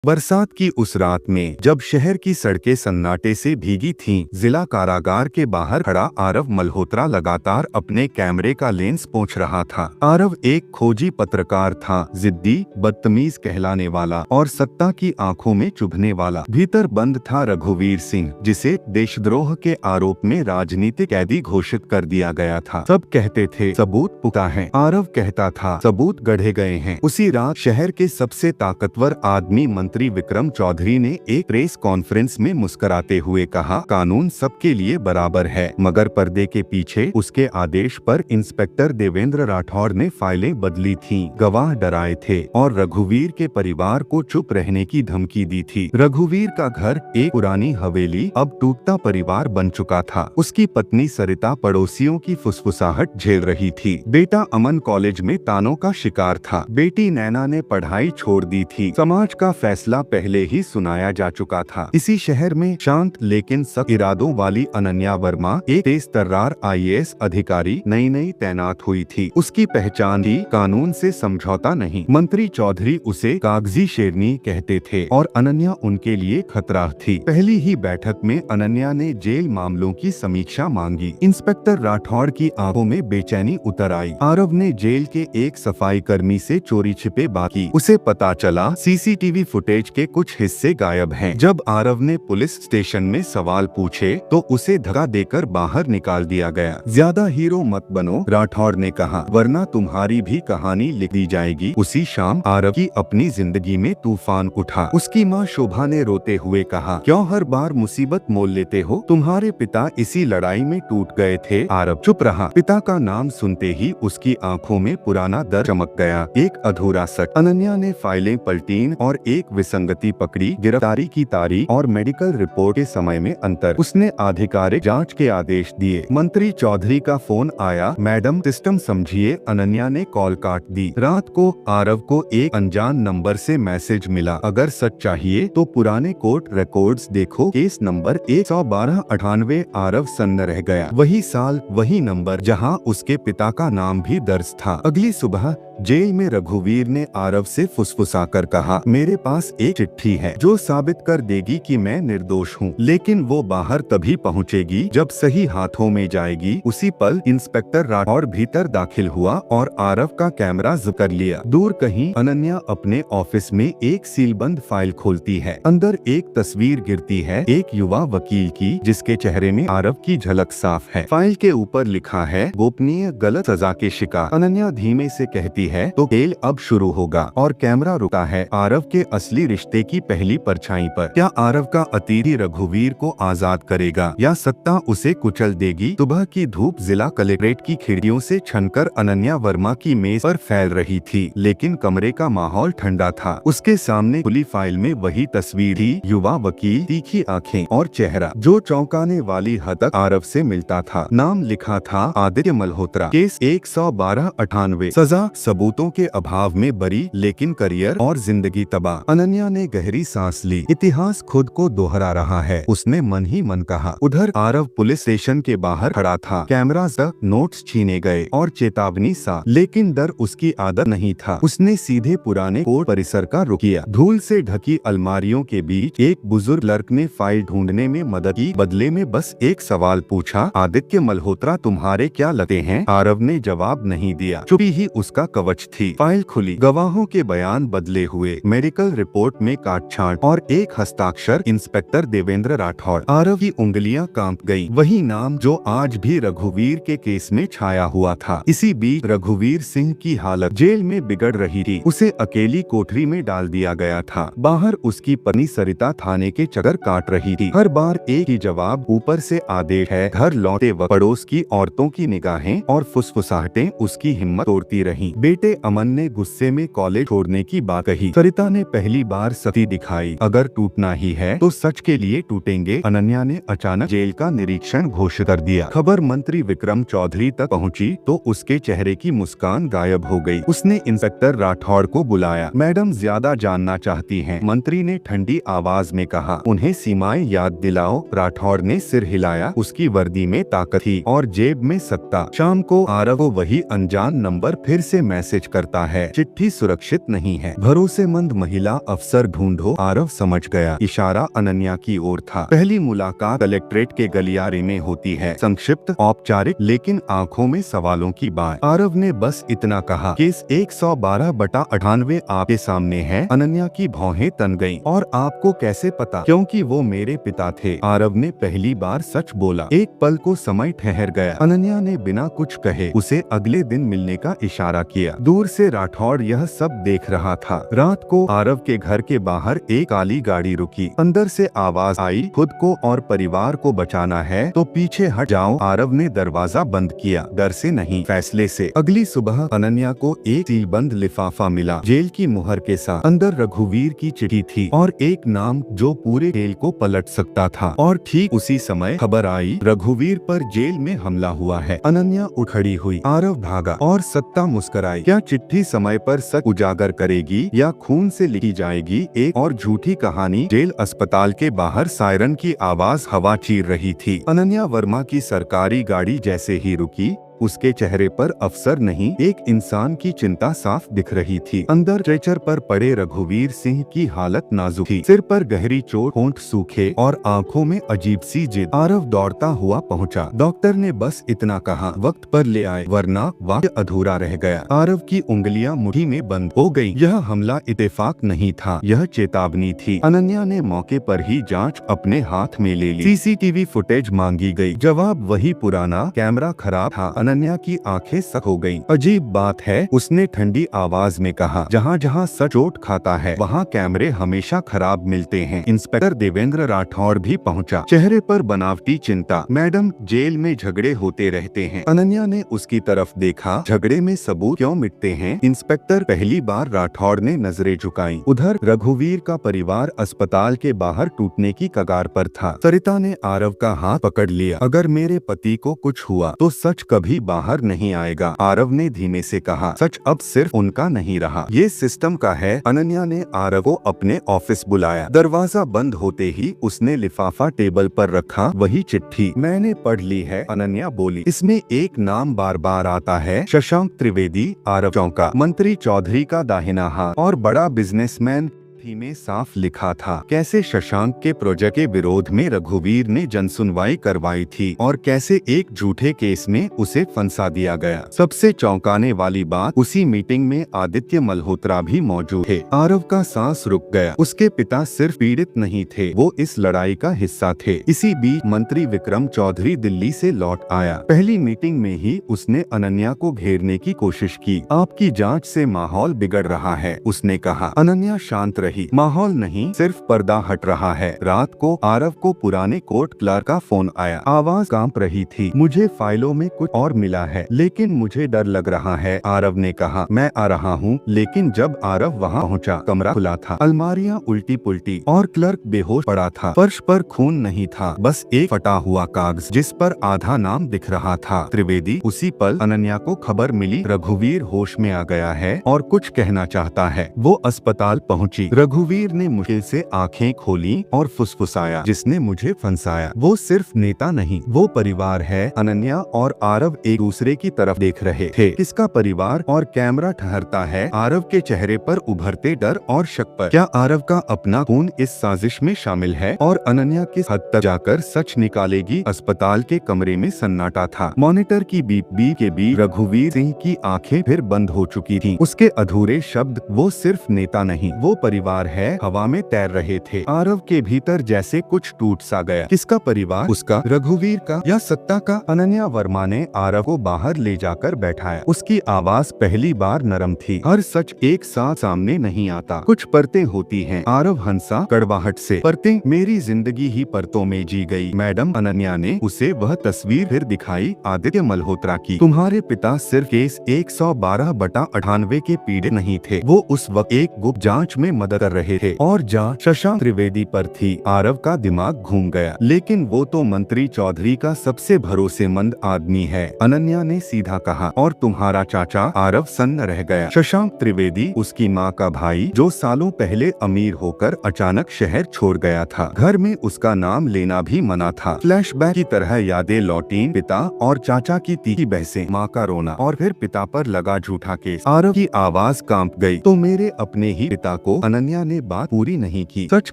बरसात की उस रात में जब शहर की सड़कें सन्नाटे से भीगी थीं, जिला कारागार के बाहर खड़ा आरव मल्होत्रा लगातार अपने कैमरे का लेंस पोंछ रहा था। आरव एक खोजी पत्रकार था, जिद्दी, बदतमीज कहलाने वाला और सत्ता की आंखों में चुभने वाला। भीतर बंद था रघुवीर सिंह, जिसे देशद्रोह के आरोप में राजनीतिक कैदी घोषित कर दिया गया था। सब कहते थे सबूत पुख्ता है, आरव कहता था सबूत गढ़े गए हैं। उसी रात शहर के सबसे ताकतवर आदमी मंत्री विक्रम चौधरी ने एक प्रेस कॉन्फ्रेंस में मुस्कुराते हुए कहा, कानून सबके लिए बराबर है। मगर पर्दे के पीछे उसके आदेश पर इंस्पेक्टर देवेंद्र राठौड़ ने फाइलें बदली थीं, गवाह डराए थे और रघुवीर के परिवार को चुप रहने की धमकी दी थी। रघुवीर का घर एक पुरानी हवेली अब टूटता परिवार बन चुका था। उसकी पत्नी सरिता पड़ोसियों की फुसफुसाहट झेल रही थी। बेटा अमन कॉलेज में तानों का शिकार था। बेटी नैना ने पढ़ाई छोड़ दी थी। समाज का फैसला पहले ही सुनाया जा चुका था। इसी शहर में शांत लेकिन सख्त इरादों वाली अनन्या वर्मा, एक तेज तर्रार IAS अधिकारी, नई तैनात हुई थी। उसकी पहचान थी कानून से समझौता नहीं। मंत्री चौधरी उसे कागजी शेरनी कहते थे और अनन्या उनके लिए खतरा थी। पहली ही बैठक में अनन्या ने जेल मामलों की समीक्षा मांगी। इंस्पेक्टर राठौड़ की आंखों में बेचैनी उतर आई। आरव ने जेल के एक सफाई कर्मी से चोरी छिपे बात की। उसे पता चला CCTV फुटेज के कुछ हिस्से गायब हैं। जब आरव ने पुलिस स्टेशन में सवाल पूछे तो उसे धक्का देकर बाहर निकाल दिया गया। ज्यादा हीरो मत बनो, राठौड़ ने कहा, वरना तुम्हारी भी कहानी लिख दी जाएगी। उसी शाम आरव की अपनी जिंदगी में तूफान उठा। उसकी माँ शोभा ने रोते हुए कहा, क्यों हर बार मुसीबत मोल लेते हो? तुम्हारे पिता इसी लड़ाई में टूट गए थे। आरव चुप रहा। पिता का नाम सुनते ही उसकी आंखों में पुराना दर्द चमक गया। एक अधूरा सच। अनन्या ने फाइलें पलटीं और एक विसंगति पकड़ी, गिरफ्तारी की तारीख और मेडिकल रिपोर्ट के समय में अंतर। उसने आधिकारिक जांच के आदेश दिए। मंत्री चौधरी का फोन आया, मैडम सिस्टम समझिए। अनन्या ने कॉल काट दी। रात को आरव को एक अनजान नंबर से मैसेज मिला, अगर सच चाहिए तो पुराने कोर्ट रिकॉर्ड्स देखो, केस नंबर 11298। आरव सन्न रह गया। वही साल, वही नंबर, जहां उसके पिता का नाम भी दर्ज था। अगली सुबह जेल में रघुवीर ने आरव से फुसफुसाकर कहा, मेरे पास एक चिट्ठी है जो साबित कर देगी कि मैं निर्दोष हूँ, लेकिन वो बाहर तभी पहुँचेगी जब सही हाथों में जाएगी। उसी पल इंस्पेक्टर राठौड़ भीतर दाखिल हुआ और आरव का कैमरा जब्त कर लिया। दूर कहीं अनन्या अपने ऑफिस में एक सीलबंद फाइल खोलती है। अंदर एक तस्वीर गिरती है, एक युवा वकील की, जिसके चेहरे में आरव की झलक साफ है। फाइल के ऊपर लिखा है, गोपनीय, गलत सजा के शिकार। अनन्या धीमे से कहती है, तो खेल अब शुरू होगा, और कैमरा रुका है आरव के असली रिश्ते की पहली परछाई पर। क्या आरव का अतीत रघुवीर को आजाद करेगा या सत्ता उसे कुचल देगी? सुबह की धूप जिला कलेक्ट्रेट की खिड़कियों से छनकर अनन्या वर्मा की मेज पर फैल रही थी, लेकिन कमरे का माहौल ठंडा था। उसके सामने खुली फाइल में वही तस्वीर थी, युवा वकील, तीखी आंखें और चेहरा जो चौंकाने वाली हद तक आरव से मिलता था। नाम लिखा था आदित्य मल्होत्रा, केस 11298, सजा सबूतों के अभाव में बरी, लेकिन करियर और जिंदगी तबाह। अनन्या ने गहरी सांस ली। इतिहास खुद को दोहरा रहा है, उसने मन ही मन कहा। उधर आरव पुलिस स्टेशन के बाहर खड़ा था। कैमरा से नोट्स छीने गए और चेतावनी सा, लेकिन डर उसकी आदत नहीं था। उसने सीधे पुराने कोर्ट परिसर का रुख किया। धूल से ढकी अलमारियों के बीच एक बुजुर्ग क्लर्क ने फाइल ढूंढने में मदद की। बदले में बस एक सवाल पूछा, आदित्य मल्होत्रा तुम्हारे क्या लगते हैं? आरव ने जवाब नहीं दिया। चुप्पी ही उसका कवच थी। फाइल खुली, गवाहों के बयान बदले हुए, मेडिकल रिपोर्ट में काट-छांट और एक हस्ताक्षर, इंस्पेक्टर देवेंद्र राठौड़। आरव की उंगलियां कांप गईं। वही नाम जो आज भी रघुवीर के केस में छाया हुआ था। इसी बीच रघुवीर सिंह की हालत जेल में बिगड़ रही थी। उसे अकेली कोठरी में डाल दिया गया था। बाहर उसकी पत्नी सरिता थाने के चक्कर काट रही थी। हर बार एक ही जवाब, ऊपर से आदेश है। घर लौटे वक्त पड़ोस की औरतों की निगाहें और फुसफुसाहटें उसकी हिम्मत तोड़ती रहीं। बेटे अमन ने गुस्से में कॉलेज छोड़ने की बात कही। सरिता ने पहली बार सती दिखाई, अगर टूटना ही है तो सच के लिए टूटेंगे। अनन्या ने अचानक जेल का निरीक्षण घोषित कर दिया। खबर मंत्री विक्रम चौधरी तक पहुंची तो उसके चेहरे की मुस्कान गायब हो गई। उसने इंस्पेक्टर राठौड़ को बुलाया। मैडम ज्यादा जानना चाहती हैं, मंत्री ने ठंडी आवाज में कहा। उन्हें सीमाएं याद दिलाओ। राठौड़ ने सिर हिलाया। उसकी वर्दी में ताकत थी और जेब में सत्ता। शाम को आरव को वही अनजान नंबर फिर से मैसेज करता है, चिट्ठी सुरक्षित नहीं है। भरोसेमंद महिला अफसर ढूंढो। आरव समझ गया, इशारा अनन्या की ओर था। पहली मुलाकात कलेक्ट्रेट के गलियारे में होती है, संक्षिप्त, औपचारिक, लेकिन आंखों में सवालों की बात। आरव ने बस इतना कहा, केस 112/98 आपके सामने है। अनन्या की भौहें तन गईं। और आपको कैसे पता? क्योंकि वो मेरे पिता थे। आरव ने पहली बार सच बोला। एक पल को समय ठहर गया। अनन्या ने बिना कुछ कहे उसे अगले दिन मिलने का इशारा किया। दूर से राठौड़ यह सब देख रहा था। रात को आरव के घर के बाहर एक काली गाड़ी रुकी। अंदर से आवाज आई, खुद को और परिवार को बचाना है तो पीछे हट जाओ। आरव ने दरवाजा बंद किया, डर से नहीं, फैसले से। अगली सुबह अनन्या को एक सीलबंद लिफाफा मिला, जेल की मुहर के साथ। अंदर रघुवीर की चिट्ठी थी और एक नाम जो पूरे जेल को पलट सकता था। और ठीक उसी समय खबर आई, रघुवीर पर जेल में हमला हुआ है। अनन्या उठ खड़ी हुई। आरव भागा और सत्ता मुस्कुराई। क्या चिट्ठी समय पर सच उजागर करेगी या खून से लिखी जाएगी एक और झूठी कहानी? जेल अस्पताल के बाहर सायरन की आवाज हवा चीर रही थी। अनन्या वर्मा की सरकारी गाड़ी जैसे ही रुकी, उसके चेहरे पर अफसर नहीं, एक इंसान की चिंता साफ दिख रही थी। अंदर स्ट्रेचर पर पड़े रघुवीर सिंह की हालत नाजुक थी। सिर पर गहरी चोट, होंठ सूखे और आंखों में अजीब सी जिद। आरव दौड़ता हुआ पहुंचा। डॉक्टर ने बस इतना कहा, वक्त पर ले आए वरना वाक्य अधूरा रह गया। आरव की उंगलियां मुट्ठी में बंद हो गईं। यह हमला इत्तेफाक नहीं था, यह चेतावनी थी। अनन्या ने मौके पर ही जांच अपने हाथ में ले ली। सीसीटीवी फुटेज मांगी गई। जवाब वही पुराना, कैमरा खराब था। अनन्या की आंखें सक हो गईं। अजीब बात है, उसने ठंडी आवाज में कहा, जहाँ जहाँ सच चोट खाता है वहाँ कैमरे हमेशा खराब मिलते हैं। इंस्पेक्टर देवेंद्र राठौड़ भी पहुँचा, चेहरे पर बनावटी चिंता। मैडम, जेल में झगड़े होते रहते हैं। अनन्या ने उसकी तरफ देखा। झगड़े में सबूत क्यों मिटते हैं? इंस्पेक्टर, पहली बार राठौड़ ने नजरें झुकाई। उधर रघुवीर का परिवार अस्पताल के बाहर टूटने की कगार पर था। सरिता ने आरव का हाथ पकड़ लिया। अगर मेरे पति को कुछ हुआ तो सच कभी बाहर नहीं आएगा। आरव ने धीमे से कहा, सच अब सिर्फ उनका नहीं रहा, ये सिस्टम का है। अनन्या ने आरव को अपने ऑफिस बुलाया। दरवाजा बंद होते ही उसने लिफाफा टेबल पर रखा। वही चिट्ठी मैंने पढ़ ली है, अनन्या बोली। इसमें एक नाम बार बार आता है, शशांक त्रिवेदी। आरव चौंका। मंत्री चौधरी का दाहिना हाथ और बड़ा बिजनेसमैन में साफ लिखा था। कैसे शशांक के प्रोजेक्ट के विरोध में रघुवीर ने जनसुनवाई करवाई थी और कैसे एक झूठे केस में उसे फंसा दिया गया। सबसे चौंकाने वाली बात, उसी मीटिंग में आदित्य मल्होत्रा भी मौजूद थे। आरव का सांस रुक गया। उसके पिता सिर्फ पीड़ित नहीं थे, वो इस लड़ाई का हिस्सा थे। इसी बीच मंत्री विक्रम चौधरी दिल्ली से लौट आया। पहली मीटिंग में ही उसने अनन्या को घेरने की कोशिश की। आपकी जांच से माहौल बिगड़ रहा है, उसने कहा। अनन्या शांत रही। माहौल नहीं, सिर्फ पर्दा हट रहा है। रात को आरव को पुराने कोर्ट क्लर्क का फोन आया। आवाज कांप रही थी, मुझे फाइलों में कुछ और मिला है लेकिन मुझे डर लग रहा है। आरव ने कहा, मैं आ रहा हूँ। लेकिन जब आरव वहाँ पहुँचा, कमरा खुला था। अलमारियाँ उल्टी पुल्टी और क्लर्क बेहोश पड़ा था। फर्श पर खून नहीं था, बस एक फटा हुआ कागज जिस पर आधा नाम दिख रहा था, त्रिवेदी। उसी पल अनन्या को खबर मिली, रघुवीर होश में आ गया है और कुछ कहना चाहता है। वो अस्पताल पहुँची। रघुवीर ने मुश्किल से आंखें खोली और फुसफुसाया, जिसने मुझे फंसाया वो सिर्फ नेता नहीं, वो परिवार है। अनन्या और आरव एक दूसरे की तरफ देख रहे थे। किसका परिवार? और कैमरा ठहरता है आरव के चेहरे पर उभरते डर और शक पर। क्या आरव का अपना खून इस साजिश में शामिल है? और अनन्या किस हद तक जाकर सच निकालेगी? अस्पताल के कमरे में सन्नाटा था। मॉनिटर की बीप बीप के बीच रघुवीर सिंह की आंखें फिर बंद हो चुकी थीं। उसके अधूरे शब्द, वो सिर्फ नेता नहीं, वो परिवार है, हवा में तैर रहे थे। आरव के भीतर जैसे कुछ टूट सा गया। किसका परिवार? उसका, रघुवीर का या सत्ता का? अनन्या वर्मा ने आरव को बाहर ले जाकर बैठाया। उसकी आवाज पहली बार नरम थी। हर सच एक साथ सामने नहीं आता, कुछ परतें होती हैं। आरव हंसा कड़वाहट से। परतें? मेरी जिंदगी ही परतों में जी गई मैडम। अनन्या ने उसे वह तस्वीर फिर दिखाई, आदित्य मल्होत्रा की। तुम्हारे पिता सिर्फ केस 112/98 के पीड़ित नहीं थे, वो उस वक्त एक गुप्त जांच में मदद कर रहे थे और जांच शशांक त्रिवेदी पर थी। आरव का दिमाग घूम गया। लेकिन वो तो मंत्री चौधरी का सबसे भरोसेमंद आदमी है, अनन्या ने सीधा कहा। और तुम्हारा चाचा? आरव सन्न रह गया। शशांक त्रिवेदी, उसकी माँ का भाई, जो सालों पहले अमीर होकर अचानक शहर छोड़ गया था। घर में उसका नाम लेना भी मना था। फ्लैशबैक की तरह यादें लौटीं, पिता और चाचा की तीखी बहसें, माँ का रोना और फिर पिता पर लगा झूठा केस। आरव की आवाज कांप गई। तो मेरे अपने ही पिता को? अनन्या अनन्या ने बात पूरी नहीं की। सच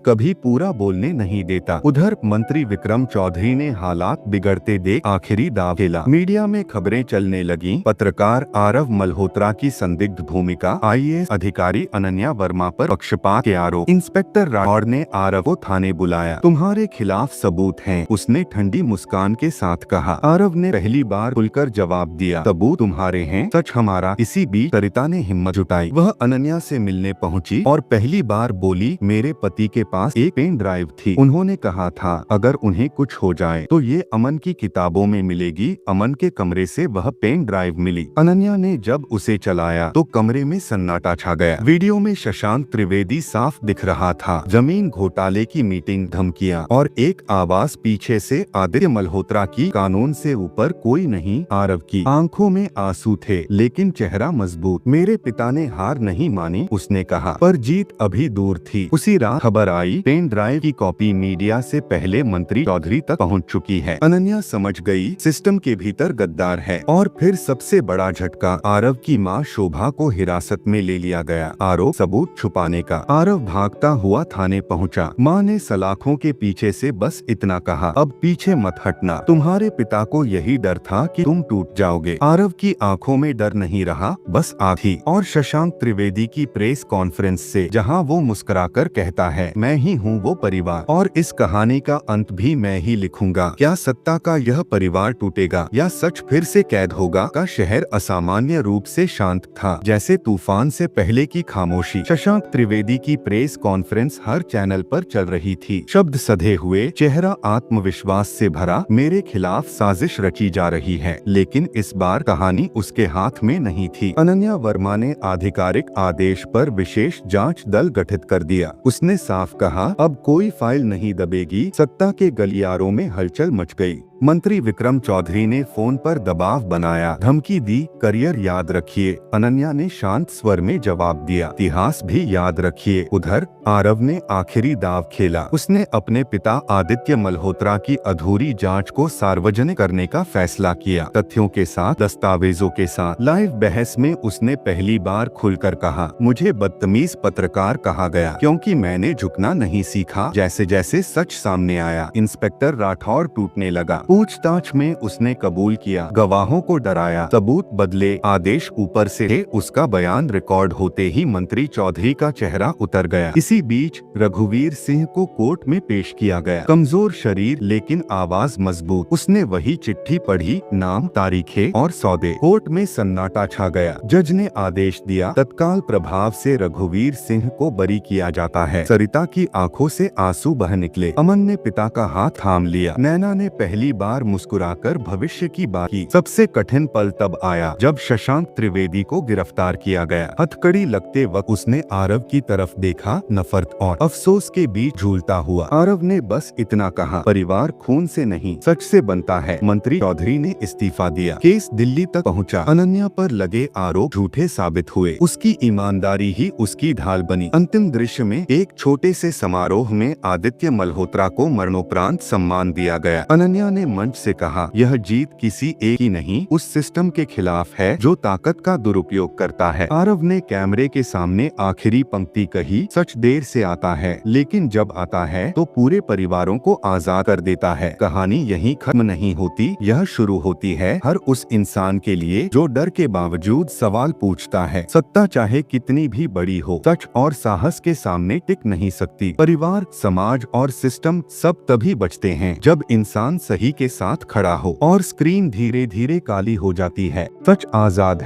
कभी पूरा बोलने नहीं देता। उधर मंत्री विक्रम चौधरी ने हालात बिगड़ते देख आखिरी दाव खेला। मीडिया में खबरें चलने लगीं। पत्रकार आरव मल्होत्रा की संदिग्ध भूमिका, आईएएस अधिकारी अनन्या वर्मा पर पक्षपात के आरोप। इंस्पेक्टर राठौड़ ने आरव को थाने बुलाया। तुम्हारे खिलाफ सबूत हैं, उसने ठंडी मुस्कान के साथ कहा। आरव ने पहली बार खुलकर जवाब दिया, सबूत तुम्हारे हैं, सच हमारा। इसी बीच सरिता ने हिम्मत जुटाई। वह अनन्या से मिलने पहुंची और पहली बार बोली, मेरे पति के पास एक पेन ड्राइव थी। उन्होंने कहा था अगर उन्हें कुछ हो जाए तो ये अमन की किताबों में मिलेगी। अमन के कमरे से वह पेन ड्राइव मिली। अनन्या ने जब उसे चलाया तो कमरे में सन्नाटा छा गया। वीडियो में शशांक त्रिवेदी साफ दिख रहा था। जमीन घोटाले की मीटिंग, धमकियां और एक आवाज पीछे से, आदित्य मल्होत्रा की, कानून से ऊपर कोई नहीं। आरव की आंखों में आंसू थे लेकिन चेहरा मजबूत। मेरे पिता ने हार नहीं मानी, उसने कहा, पर जीत अभी दूर थी। उसी रात खबर आई, पेन ड्राइव की कॉपी मीडिया से पहले मंत्री चौधरी तक पहुंच चुकी है। अनन्या समझ गई सिस्टम के भीतर गद्दार है। और फिर सबसे बड़ा झटका, आरव की मां शोभा को हिरासत में ले लिया गया, आरोप सबूत छुपाने का। आरव भागता हुआ थाने पहुंचा। मां ने सलाखों के पीछे से बस इतना कहा, अब पीछे मत हटना। तुम्हारे पिता को यही डर था कि तुम टूट जाओगे। आरव की आंखों में डर नहीं रहा, बस आग थी। और शशांक त्रिवेदी की प्रेस कॉन्फ्रेंस से, जहां वो मुस्कुराकर कहता है, मैं ही हूँ वो परिवार और इस कहानी का अंत भी मैं ही लिखूंगा। क्या सत्ता का यह परिवार टूटेगा या सच फिर से कैद होगा? का शहर असामान्य रूप से शांत था, जैसे तूफान से पहले की खामोशी। शशांक त्रिवेदी की प्रेस कॉन्फ्रेंस हर चैनल पर चल रही थी। शब्द सधे हुए, चेहरा आत्मविश्वास से भरा। मेरे खिलाफ साजिश रची जा रही है, लेकिन इस बार कहानी उसके हाथ में नहीं थी। अनन्या वर्मा ने आधिकारिक आदेश पर विशेष जांच दल गठित कर दिया। उसने साफ कहा, अब कोई फाइल नहीं दबेगी। सत्ता के गलियारों में हलचल मच गई। मंत्री विक्रम चौधरी ने फोन पर दबाव बनाया, धमकी दी, करियर याद रखिए। अनन्या ने शांत स्वर में जवाब दिया, इतिहास भी याद रखिए। उधर आरव ने आखिरी दाव खेला। उसने अपने पिता आदित्य मल्होत्रा की अधूरी जांच को सार्वजनिक करने का फैसला किया, तथ्यों के साथ, दस्तावेजों के साथ। लाइव बहस में उसने पहली बार खुलकर कहा, मुझे बदतमीज पत्रकार कहा गया क्योंकि मैंने झुकना नहीं सीखा। जैसे जैसे सच सामने आया, इंस्पेक्टर राठौड़ टूटने लगा। पूछताछ में उसने कबूल किया, गवाहों को डराया, सबूत बदले, आदेश ऊपर से थे। उसका बयान रिकॉर्ड होते ही मंत्री चौधरी का चेहरा उतर गया। इसी बीच रघुवीर सिंह को कोर्ट में पेश किया गया। कमजोर शरीर लेकिन आवाज मजबूत। उसने वही चिट्ठी पढ़ी, नाम, तारीखें और सौदे। कोर्ट में सन्नाटा छा गया। जज ने आदेश दिया, तत्काल प्रभाव से रघुवीर सिंह को बरी किया जाता है। सरिता की आंखों से आंसू बह निकले। अमन ने पिता का हाथ थाम लिया। नैना ने पहली बार मुस्कुराकर भविष्य की बात की। सबसे कठिन पल तब आया जब शशांक त्रिवेदी को गिरफ्तार किया गया। हथकड़ी लगते वक्त उसने आरव की तरफ देखा, नफरत और अफसोस के बीच झूलता हुआ। आरव ने बस इतना कहा, परिवार खून से नहीं सच से बनता है। मंत्री चौधरी ने इस्तीफा दिया। केस दिल्ली तक पहुंचा। अनन्या पर लगे आरोप झूठे साबित हुए। उसकी ईमानदारी ही उसकी ढाल बनी। अंतिम दृश्य में एक छोटे से समारोह में आदित्य मल्होत्रा को मरणोपरांत सम्मान दिया गया। अनन्या ने मंच से कहा, यह जीत किसी एक की नहीं, उस सिस्टम के खिलाफ है जो ताकत का दुरुपयोग करता है। आरव ने कैमरे के सामने आखिरी पंक्ति कही, सच देर से आता है लेकिन जब आता है तो पूरे परिवारों को आजाद कर देता है। कहानी यहीं खत्म नहीं होती, यह शुरू होती है हर उस इंसान के लिए जो डर के बावजूद सवाल पूछता है। सत्ता चाहे कितनी भी बड़ी हो, सच और साहस के सामने टिक नहीं सकती। परिवार, समाज और सिस्टम सब तभी बचते हैं जब इंसान सही के साथ खड़ा हो। और स्क्रीन धीरे धीरे काली हो जाती है। सच आजाद है।